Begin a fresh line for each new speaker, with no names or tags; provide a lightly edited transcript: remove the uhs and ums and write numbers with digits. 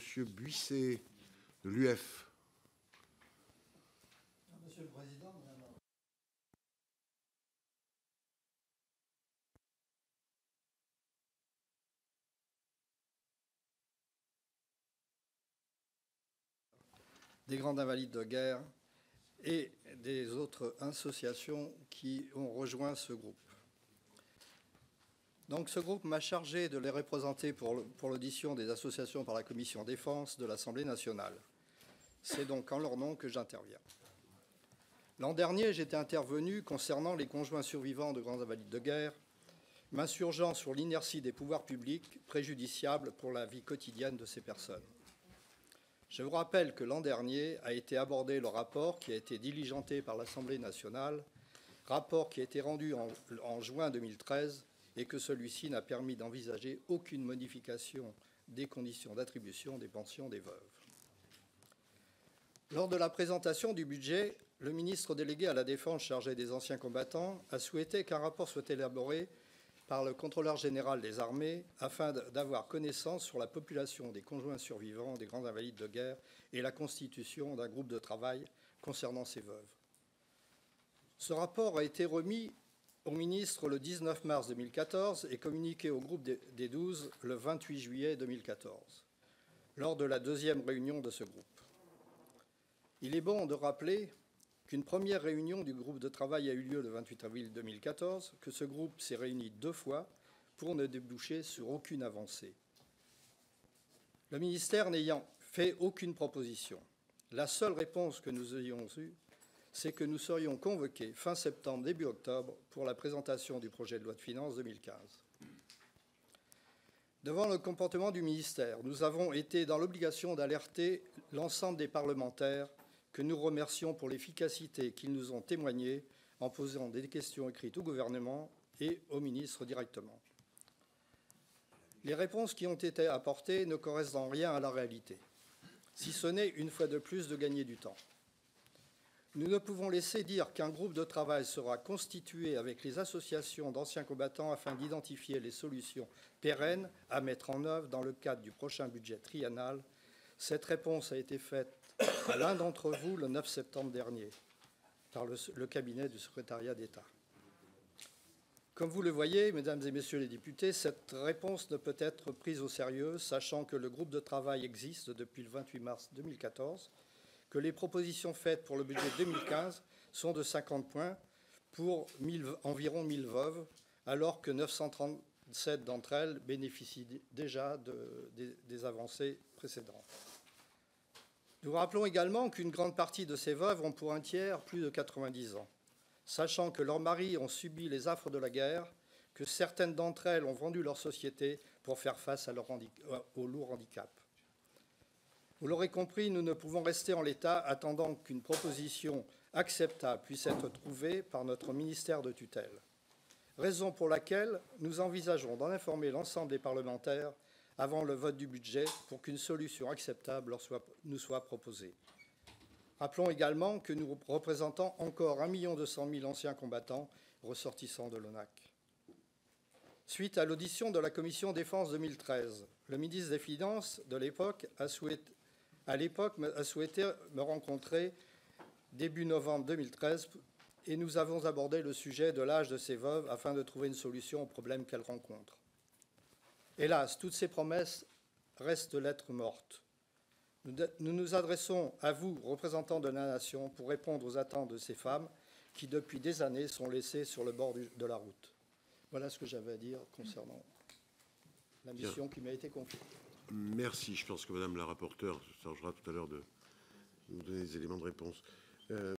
Monsieur Buisset, de l'UF.
Monsieur le Président, Madame des Grands Invalides de guerre et des autres associations qui ont rejoint ce groupe. Donc ce groupe m'a chargé de les représenter pour l'audition des associations par la Commission Défense de l'Assemblée nationale. C'est donc en leur nom que j'interviens. L'an dernier, j'étais intervenu concernant les conjoints survivants de grands invalides de guerre, m'insurgeant sur l'inertie des pouvoirs publics préjudiciable pour la vie quotidienne de ces personnes. Je vous rappelle que l'an dernier a été abordé le rapport qui a été diligenté par l'Assemblée nationale, rapport qui a été rendu en juin 2013 et que celui-ci n'a permis d'envisager aucune modification des conditions d'attribution des pensions des veuves. Lors de la présentation du budget, le ministre délégué à la Défense chargé des anciens combattants a souhaité qu'un rapport soit élaboré par le contrôleur général des armées afin d'avoir connaissance sur la population des conjoints survivants des grands invalides de guerre et la constitution d'un groupe de travail concernant ces veuves. Ce rapport a été remis au ministre le 19 mars 2014 et communiqué au groupe des 12 le 28 juillet 2014, lors de la deuxième réunion de ce groupe. Il est bon de rappeler qu'une première réunion du groupe de travail a eu lieu le 28 avril 2014, que ce groupe s'est réuni 2 fois pour ne déboucher sur aucune avancée. Le ministère n'ayant fait aucune proposition, la seule réponse que nous ayons eue, c'est que nous serions convoqués fin septembre, début octobre, pour la présentation du projet de loi de finances 2015. Devant le comportement du ministère, nous avons été dans l'obligation d'alerter l'ensemble des parlementaires que nous remercions pour l'efficacité qu'ils nous ont témoignée en posant des questions écrites au gouvernement et au ministre directement. Les réponses qui ont été apportées ne correspondent en rien à la réalité, si ce n'est une fois de plus de gagner du temps. Nous ne pouvons laisser dire qu'un groupe de travail sera constitué avec les associations d'anciens combattants afin d'identifier les solutions pérennes à mettre en œuvre dans le cadre du prochain budget triennal. Cette réponse a été faite à l'un d'entre vous le 9 septembre dernier par le cabinet du secrétariat d'État. Comme vous le voyez, mesdames et messieurs les députés, cette réponse ne peut être prise au sérieux, sachant que le groupe de travail existe depuis le 28 mars 2014, que les propositions faites pour le budget 2015 sont de 50 points pour environ 1000 veuves, alors que 937 d'entre elles bénéficient déjà des avancées précédentes. Nous rappelons également qu'une grande partie de ces veuves ont pour un tiers plus de 90 ans, sachant que leurs maris ont subi les affres de la guerre, que certaines d'entre elles ont vendu leur société pour faire face à au lourd handicap. Vous l'aurez compris, nous ne pouvons rester en l'état attendant qu'une proposition acceptable puisse être trouvée par notre ministère de tutelle. Raison pour laquelle nous envisageons d'en informer l'ensemble des parlementaires avant le vote du budget pour qu'une solution acceptable nous soit proposée. Rappelons également que nous représentons encore 1 200 000 anciens combattants ressortissants de l'ONAC. Suite à l'audition de la Commission Défense 2013, le ministre des Finances de l'époque a souhaité me rencontrer début novembre 2013 et nous avons abordé le sujet de l'âge de ces veuves afin de trouver une solution aux problèmes qu'elles rencontrent. Hélas, toutes ces promesses restent lettres mortes. Nous nous adressons à vous, représentants de la nation, pour répondre aux attentes de ces femmes qui, depuis des années, sont laissées sur le bord de la route. Voilà ce que j'avais à dire concernant la mission qui m'a été confiée.
Merci. Je pense que Madame la rapporteure se chargera tout à l'heure de nous donner des éléments de réponse.